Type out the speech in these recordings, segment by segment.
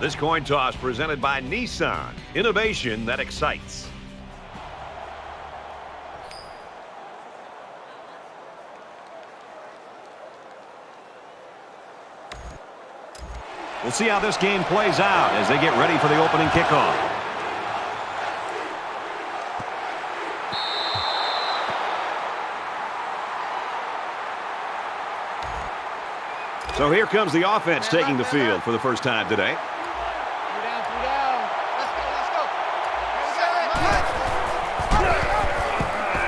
This coin toss presented by Nissan. Innovation that excites. We'll see how this game plays out as they get ready for the opening kickoff. So here comes the offense taking the field for the first time today.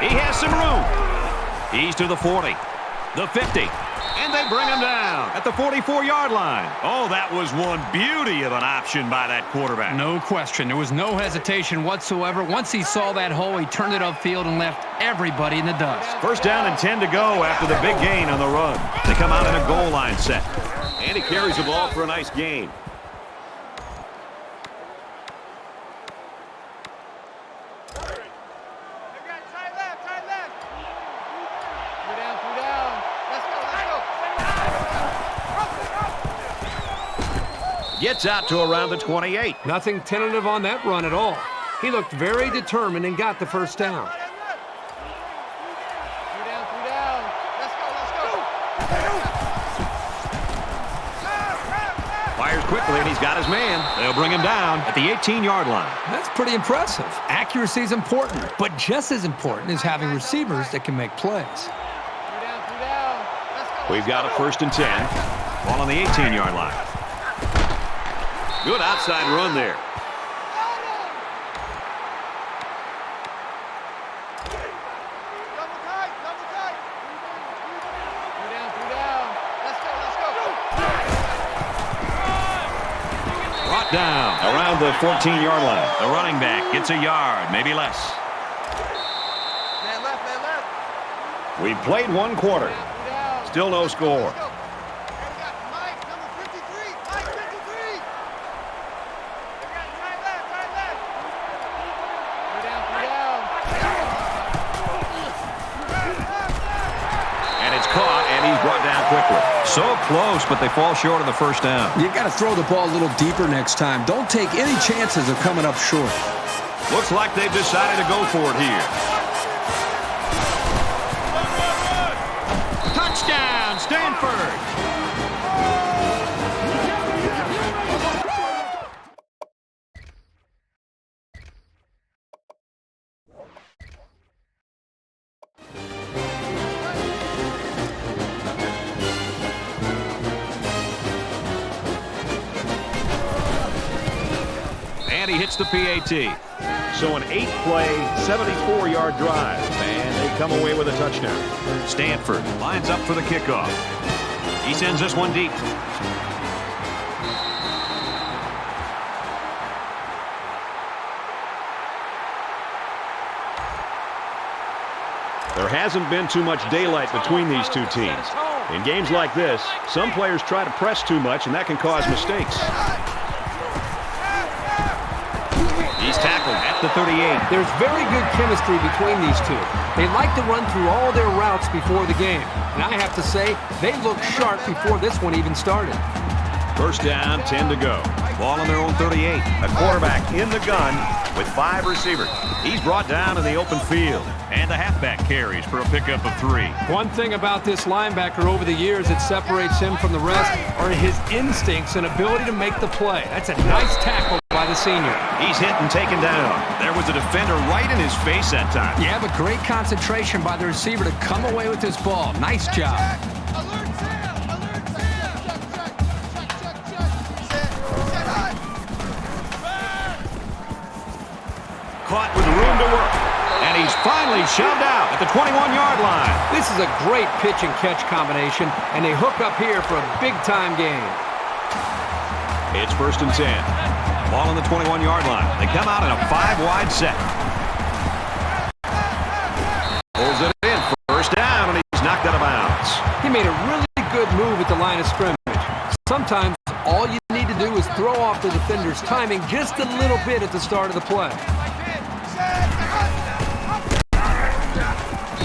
He has some room. He's to the 40, the 50, and they bring him down at the 44-yard line. Oh, that was one beauty of an option by that quarterback. No question. There was no hesitation whatsoever. Once he saw that hole, he turned it upfield and left everybody in the dust. First down and 10 to go after the big gain on the run. They come out in a goal line set. And he carries the ball for a nice gain. Gets out to around the 28. Nothing tentative on that run at all. He looked very determined and got the first down. Fires quickly, and he's got his man. They'll bring him down at the 18-yard line. That's pretty impressive. Accuracy is important, but just as important is having receivers that can make plays. We've got a first and 10. Ball on the 18-yard line. Good outside run there. Brought down around the 14-yard line. The running back gets a yard, maybe less. We've played one quarter. Still no score. So close, but they fall short of the first down. You've got to throw the ball a little deeper next time. Don't take any chances of coming up short. Looks like they've decided to go for it here. Touchdown, Stanford! He hits the PAT. So an 8-play, 74-yard drive, and they come away with a touchdown. Stanford lines up for the kickoff. He sends this one deep. There hasn't been too much daylight between these two teams. In games like this, some players try to press too much, and that can cause mistakes. He's tackled at the 38. There's very good chemistry between these two. They like to run through all their routes before the game. And I have to say, they looked sharp before this one even started. First down, 10 to go. Ball on their own 38. A quarterback in the gun with 5 receivers. He's brought down in the open field. And the halfback carries for a pickup of 3. One thing about this linebacker over the years that separates him from the rest are his instincts and ability to make the play. That's a nice tackle by the senior. He's hit and taken down. There was a defender right in his face that time. Yeah, but great concentration by the receiver to come away with this ball. Nice job. Caught with room to work. And he's finally shoved out at the 21-yard line. This is a great pitch and catch combination, and they hook up here for a big-time gain. It's first and 10. Ball on the 21-yard line. They come out in a 5-wide set. Pulls it in. First down, and he's knocked out of bounds. He made a really good move at the line of scrimmage. Sometimes all you need to do is throw off the defender's timing just a little bit at the start of the play.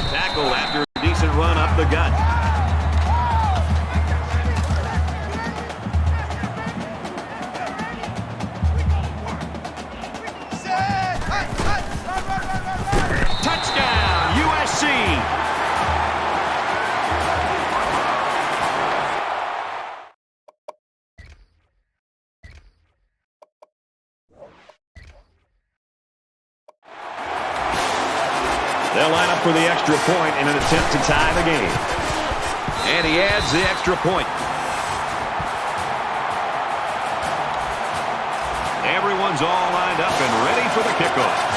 Tackled after a decent run up the gut. They'll line up for the extra point in an attempt to tie the game. And he adds the extra point. Everyone's all lined up and ready for the kickoff.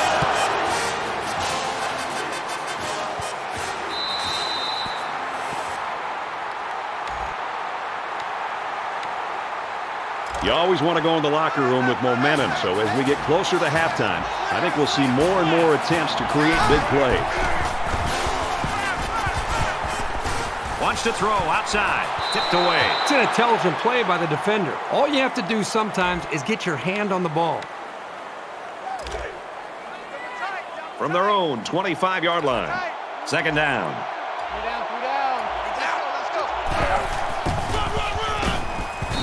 You always want to go in the locker room with momentum, so as we get closer to halftime, I think we'll see more and more attempts to create big plays. Wants to throw outside, tipped away. It's an intelligent play by the defender. All you have to do sometimes is get your hand on the ball. From their own 25-yard line, second down.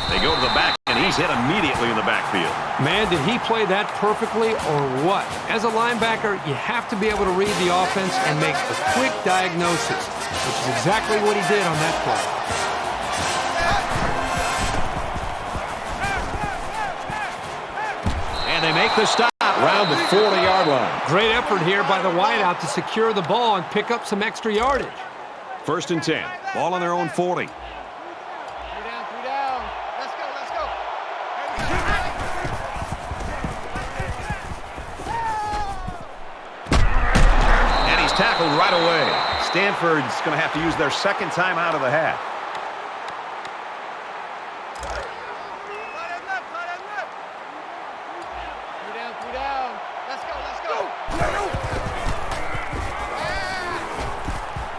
They go to the back, and he's hit immediately in the backfield. Man, did he play that perfectly or what? As a linebacker, you have to be able to read the offense and make a quick diagnosis, which is exactly what he did on that play. And they make the stop around the 40-yard line. Great effort here by the wideout to secure the ball and pick up some extra yardage. First and 10. Ball on their own 40. Tackled right away. Stanford's going to have to use their second time out of the half.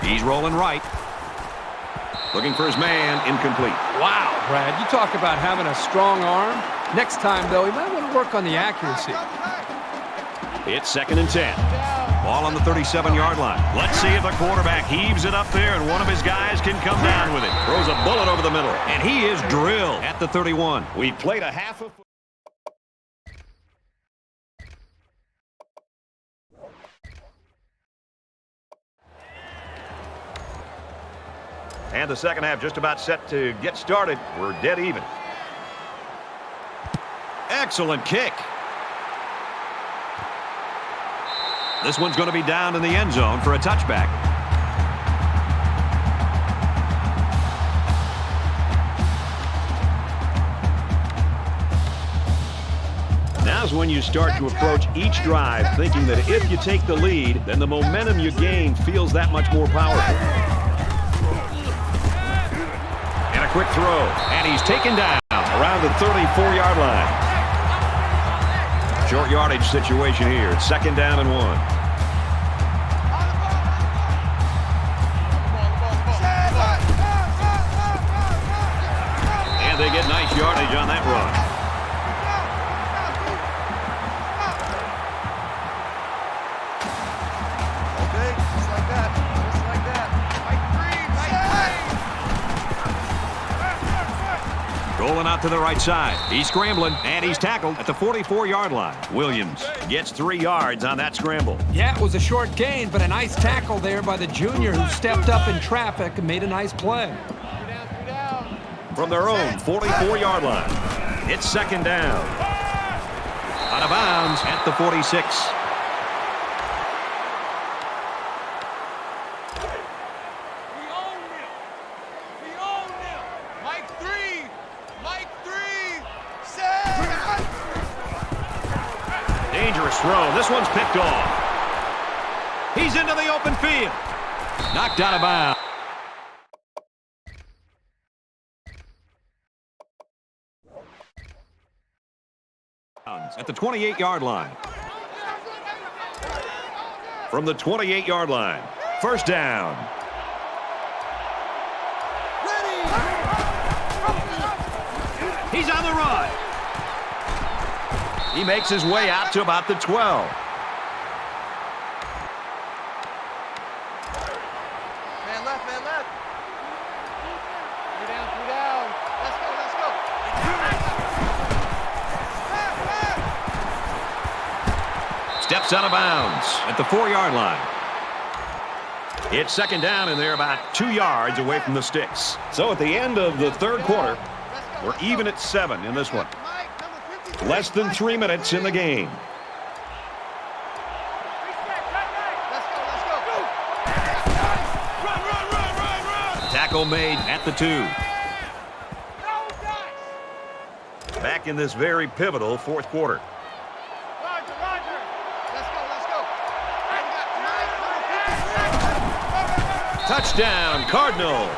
He's rolling right. Looking for his man. Incomplete. Wow, Brad, you talk about having a strong arm. Next time, though, he might want to work on the accuracy. It's second and 10. Ball on the 37-yard line. Let's see if the quarterback heaves it up there and one of his guys can come down with it. Throws a bullet over the middle. And he is drilled at the 31. We played a half of... And the second half just about set to get started. We're dead even. Excellent kick. This one's going to be down in the end zone for a touchback. Now's when you start to approach each drive thinking that if you take the lead, then the momentum you gain feels that much more powerful. And a quick throw. And he's taken down around the 34-yard line. Short yardage situation here. It's second down and 1. And they get nice yardage on that run. Okay, just like that. Just like that. Rolling out to the right side. He's scrambling, and he's tackled at the 44-yard line. Williams gets 3 yards on that scramble. Yeah, it was a short gain, but a nice tackle there by the junior who stepped up in traffic and made a nice play. From their own 44-yard line, it's second down. Out of bounds at the 46. Dangerous throw. This one's picked off. He's into the open field. Knocked out of bounds. At the 28-yard line. From the 28-yard line. First down. He's on the run. He makes his way out to about the 12. Man left, man left. 3 down, 3 down. Let's go, let's go. Steps out of bounds at the 4-yard line. It's second down, and they're about 2 yards away from the sticks. So at the end of the third quarter, we're even at 7 in this one. Less than 3 minutes in the game. Let's go, let's go. Tackle made at the 2. Back in this very pivotal fourth quarter. Roger, Roger. Let's go, let's go. Touchdown, Cardinal.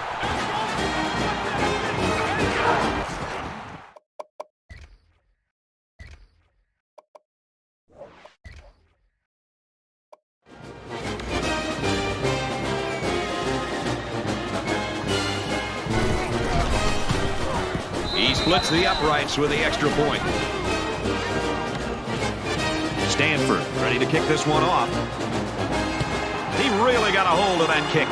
He splits the uprights with the extra point. Stanford ready to kick this one off. He really got a hold of that kick.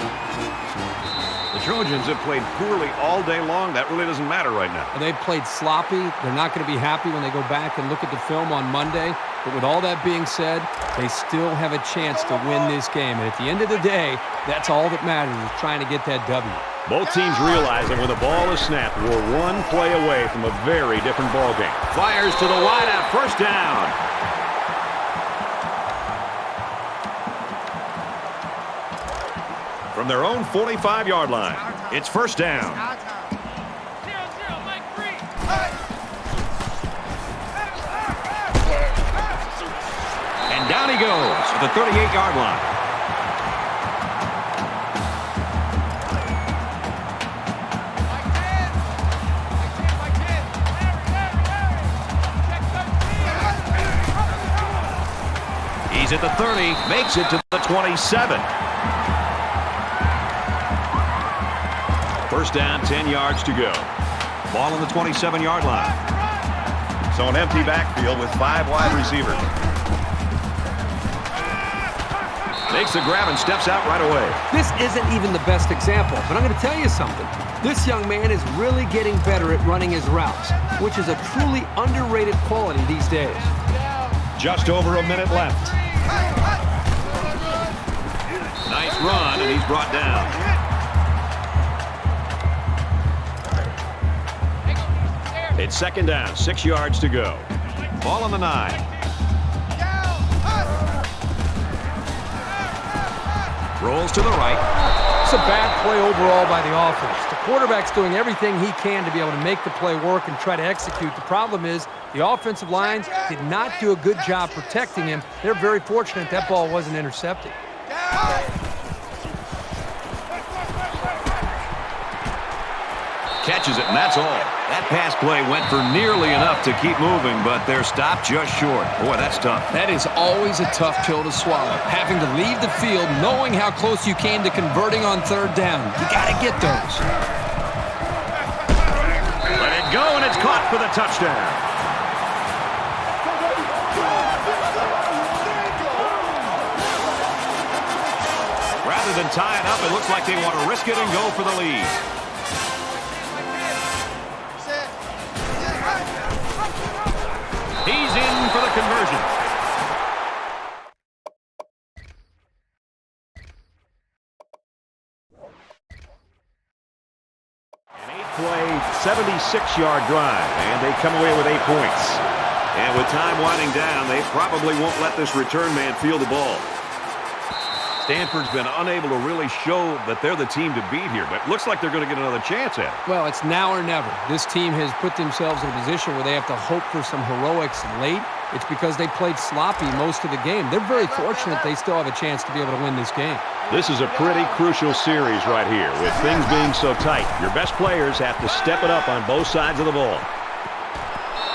The Trojans have played poorly all day long. That really doesn't matter right now. They've played sloppy. They're not going to be happy when they go back and look at the film on Monday. But with all that being said, they still have a chance to win this game. And at the end of the day, that's all that matters, is trying to get that W. Both teams realize that when the ball is snapped, we're one play away from a very different ball game. Fires to the wideout, first down. From their own 45-yard line, it's first down. 0-0, Mike Free. And down he goes to the 38-yard line. He's at the 30, makes it to the 27. First down, 10 yards to go. Ball on the 27-yard line. So an empty backfield with 5 wide receivers. Makes the grab and steps out right away. This isn't even the best example, but I'm going to tell you something. This young man is really getting better at running his routes, which is a truly underrated quality these days. Just over a minute left. Nice run, and he's brought down. It's second down, 6 yards to go. Ball on the 9. Rolls to the right. It's a bad play overall by the offense. The quarterback's doing everything he can to be able to make the play work and try to execute. The problem is the offensive line did not do a good job protecting him. They're very fortunate that ball wasn't intercepted. Catches it, and that's all. That pass play went for nearly enough to keep moving, but they're stopped just short. Boy, that's tough. That is always a tough pill to swallow. Having to leave the field knowing how close you came to converting on third down. You got to get those. Let it go, and it's caught for the touchdown. Rather than tie it up, it looks like they want to risk it and go for the lead. He's in for the conversion. An 8-play, 76-yard drive, and they come away with 8 points. And with time winding down, they probably won't let this return man field the ball. Stanford's been unable to really show that they're the team to beat here, but it looks like they're going to get another chance at it. Well, it's now or never. This team has put themselves in a position where they have to hope for some heroics late. It's because they played sloppy most of the game. They're very fortunate they still have a chance to be able to win this game. This is a pretty crucial series right here, with things being so tight. Your best players have to step it up on both sides of the ball.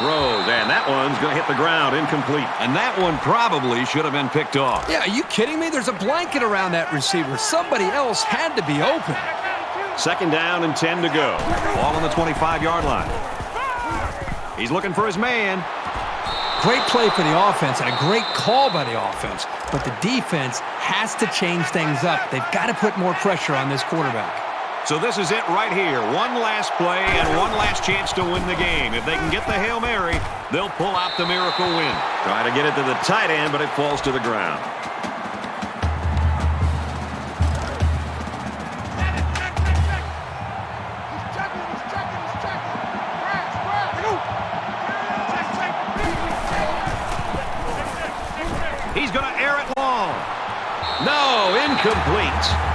Throws, and that one's going to hit the ground, incomplete. And that one probably should have been picked off. Yeah, are you kidding me? There's a blanket around that receiver. Somebody else had to be open. Second down and 10 to go. Ball on the 25-yard line. He's looking for his man. Great play for the offense and a great call by the offense. But the defense has to change things up. They've got to put more pressure on this quarterback. So this is it right here. One last play and one last chance to win the game. If they can get the Hail Mary, they'll pull out the miracle win. Trying to get it to the tight end, but it falls to the ground. He's going to air it long. No, incomplete.